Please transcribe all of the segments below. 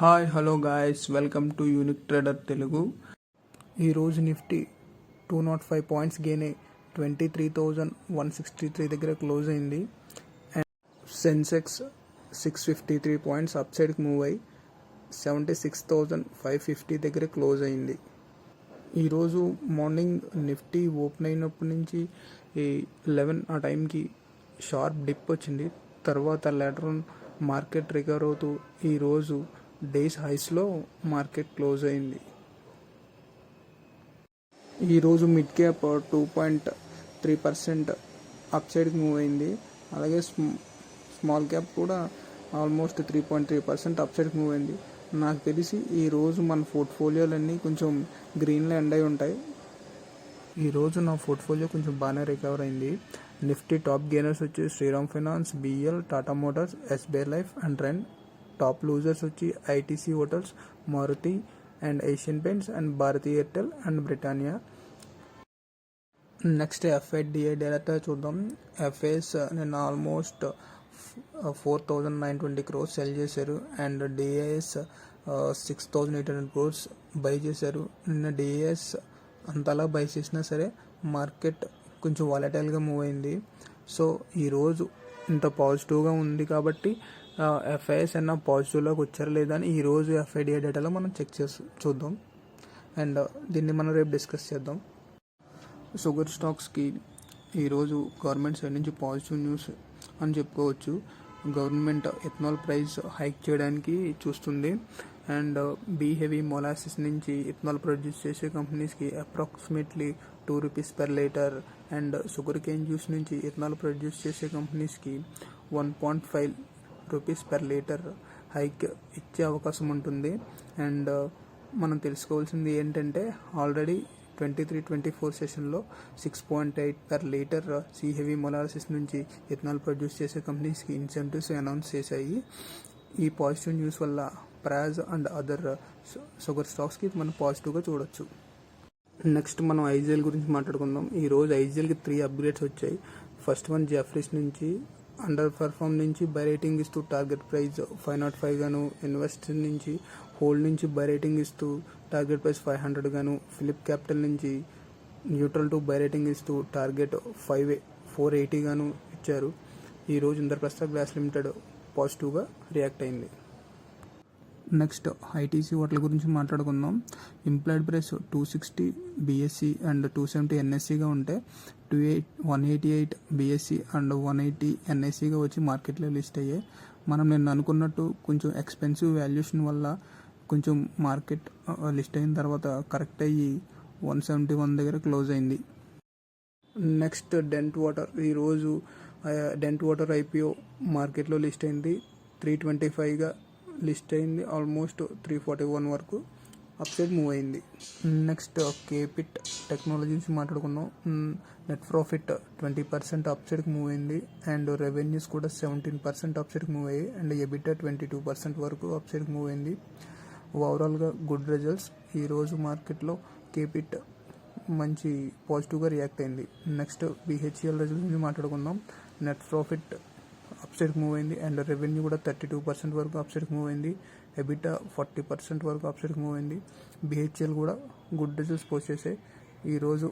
Hi hello guys, welcome to unique trader Telugu. ఈరోజు Nifty 205 points gain అయ్యి 23,163 దగ్గర close అయింది. అండ్ సెన్సెక్స్ 653 పాయింట్స్ అప్ సైడ్కి మూవ్ అయ్యి 76,550 దగ్గర క్లోజ్ అయింది. ఈరోజు మార్నింగ్ నిఫ్టీ ఓపెన్ అయినప్పటి నుంచి 11 ఆ టైంకి షార్ప్ డిప్ వచ్చింది. తర్వాత లేటర్ మార్కెట్ రికవర్ అవుతూ ఈరోజు డేస్ హైస్లో మార్కెట్ క్లోజ్ అయింది. ఈరోజు మిడ్ క్యాప్ 2.3% అప్ సైడ్కి మూవ్ అయింది. అలాగే స్మాల్ క్యాప్ కూడా ఆల్మోస్ట్ 3.3% అప్ సైడ్కి మూవ్ అయింది. నాకు తెలిసి ఈరోజు మన పోర్ట్ఫోలియోలన్నీ కొంచెం గ్రీన్లో ఎండ్ అయి ఉంటాయి. ఈరోజు నా పోర్ట్ఫోలియో కొంచెం బాగానే రికవర్ అయింది. నిఫ్టీ టాప్ గెయినర్స్ వచ్చి Shriram finance, BEL, Tata motors, SBI life and Trent. Top losers వచ్చి ITC hotels, Maruti and Asian paints and Bharti Airtel and Britannia. Next ఎఫ్ఐడిఐ డేటా చూద్దాం. ఎఫ్ఐఎస్ నిన్న ఆల్మోస్ట్ 4,920 crores సెల్ చేశారు అండ్ డిఐఎస్ 6,800 crores బై చేశారు. నిన్న DIIs అంతలా by చేసినా సరే మార్కెట్ కొంచెం వాలటైల్గా మూవ్ అయింది. సో ఈరోజు ఇంత పాజిటివ్గా ఉంది కాబట్టి ఎఫ్ఐఎస్ అన్న పాజిటివ్లోకి వచ్చారా లేదా అని ఈరోజు ఎఫ్ఐడిఐ డేటాలో మనం చెక్ చేసి చూద్దాం. అండ్ దీన్ని మనం రేపు డిస్కస్ చేద్దాం. షుగర్ స్టాక్స్కి ఈరోజు గవర్నమెంట్ సైడ్ నుంచి పాజిటివ్ న్యూస్ అని చెప్పుకోవచ్చు. గవర్నమెంట్ ఎథనాల్ ప్రైస్ హైక్ చేయడానికి చూస్తుంది అండ్ బీ హెవీ మొలాసిస్ నుంచి ఎథనాల్ ప్రొడ్యూస్ చేసే కంపెనీస్కి approximately ₹2 per litre and sugar cane juice నుంచి ఎథనాల్ ప్రొడ్యూస్ చేసే కంపెనీస్కి ₹1.5 per లీటర్ హైక్ ఇచ్చే అవకాశం ఉంటుంది. అండ్ మనం తెలుసుకోవాల్సింది ఏంటంటే ఆల్రెడీ 23-24 సెషన్లో 6.8 per litre C heavy molasses నుంచి ఎథనాల్ ప్రొడ్యూస్ చేసే కంపెనీస్కి ఇన్సెంటివ్స్ అనౌన్స్ చేశాయి. ఈ పాజిటివ్ న్యూస్ వల్ల ప్రాజ్ అండ్ అదర్ షుగర్ స్టాక్స్కి మనం పాజిటివ్గా చూడొచ్చు. నెక్స్ట్ మనం ఐజిఎల్ గురించి మాట్లాడుకుందాం. ఈరోజు ఐజిఎల్కి 3 అప్గ్రేడ్స్ వచ్చాయి. ఫస్ట్ వన్ జెఫ్రీస్ నుంచి అండర్ పర్ఫార్మ్ నుంచి బై రేటింగ్ ఇస్తూ టార్గెట్ ప్రైస్ 505 గాను, ఇన్వెస్ట్ నుంచి హోల్డ్ నుంచి బై రేటింగ్ ఇస్తూ టార్గెట్ ప్రైస్ 500 గాను, ఫిలిప్ క్యాపిటల్ నుంచి న్యూట్రల్ టు బై రేటింగ్ ఇస్తూ టార్గెట్ 480 గాను ఇచ్చారు. ఈరోజు ఇంద్రప్రస్థ గ్లాస్ లిమిటెడ్ పాజిటివ్గా రియాక్ట్ అయింది. నెక్స్ట్ ఐటీసీ హోటల్ గురించి మాట్లాడుకుందాం. ఇంప్లాయిడ్ ప్రైస్ 260 బీఎస్సీ అండ్ 270 ఎన్ఎస్సీగా ఉంటే 188 బీఎస్సీ అండ్ 180 ఎన్ఎస్సీగా వచ్చి మార్కెట్లో లిస్ట్ అయ్యాయి. మనం నిన్న అనుకున్నట్టు కొంచెం ఎక్స్పెన్సివ్ వాల్యుయేషన్ వల్ల కొంచెం మార్కెట్ లిస్ట్ అయిన తర్వాత కరెక్ట్ అయ్యి 171 దగ్గర క్లోజ్ అయింది. నెక్స్ట్ డెంట్ వాటర్. ఈరోజు డెంట్ వాటర్ ఐపీఓ మార్కెట్లో లిస్ట్ అయింది. 325గా లిస్ట్ అయింది. ఆల్మోస్ట్ 341 వరకు అప్ సైడ్ మూవ్ అయింది. నెక్స్ట్ కేపిట్ టెక్నాలజీస్ మాట్లాడుకుందాం. నెట్ ప్రాఫిట్ 20% అప్ సైడ్కి మూవ్ అయింది అండ్ రెవెన్యూస్ కూడా 17% అప్ సైడ్కి మూవ్ అయ్యాయి అండ్ ఎబిటా 22% వరకు అప్ సైడ్కి మూవ్ అయింది. ఓవరాల్గా గుడ్ రిజల్ట్స్. ఈరోజు మార్కెట్లో కేపిట్ మంచి పాజిటివ్గా రియాక్ట్ అయింది. నెక్స్ట్ బిహెచ్ఎల్ రిజల్ట్స్ గురించి మాట్లాడుకుందాం. నెట్ ప్రాఫిట్ అప్ సైడ్కి మూవ్ అయింది అండ్ రెవెన్యూ కూడా 32% వరకు అప్ సైడ్కి మూవ్ అయింది. ఎబిటా 40% వరకు అప్ సైడ్కి మూవ్ అయింది. బిహెచ్ఎల్ కూడా గుడ్ రిజల్ట్స్ పోస్ట్ చేసాయి. ఈరోజు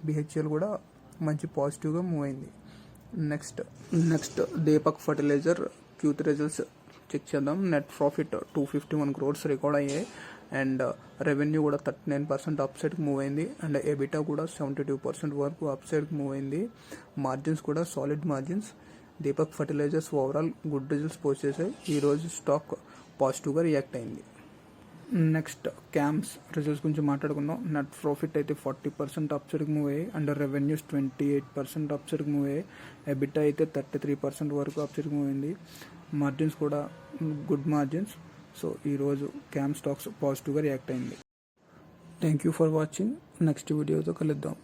బిహెచ్ఎల్ కూడా మంచి పాజిటివ్గా మూవ్ అయింది. Next Deepak fertiliser Q3 results check చేద్దాం. నెట్ ప్రాఫిట్ 251 crores రికార్డ్ అయ్యాయి అండ్ రెవెన్యూ కూడా 39% అప్ సైడ్కి మూవ్ అయింది అండ్ ఎబిటా కూడా 72% వరకు అప్ సైడ్కి మూవ్ అయింది. మార్జిన్స్ కూడా solid margins. Deepak fertilisers overall good results post చేశాయి. ఈరోజు స్టాక్ పాజిటివ్గా రియాక్ట్ అయింది. నెక్స్ట్ క్యామ్స్ రిజల్ట్స్ గురించి మాట్లాడుకుందాం. నెట్ ప్రాఫిట్ అయితే 40% అప్ సైడ్కి మూవ్ అయ్యాయి అండ్ రెవెన్యూస్ 28% అప్ సైడ్కి మూవ్ అయ్యాయి. ఎబిటా అయితే 33% వరకు అప్ సైడ్కి మూవ్ అయింది. మార్జిన్స్ కూడా గుడ్ మార్జిన్స్. సో ఈరోజు క్యామ్ స్టాక్స్ పాజిటివ్గా రియాక్ట్ అయింది. Thank you for watching. Next వీడియోతో కలుద్దాం.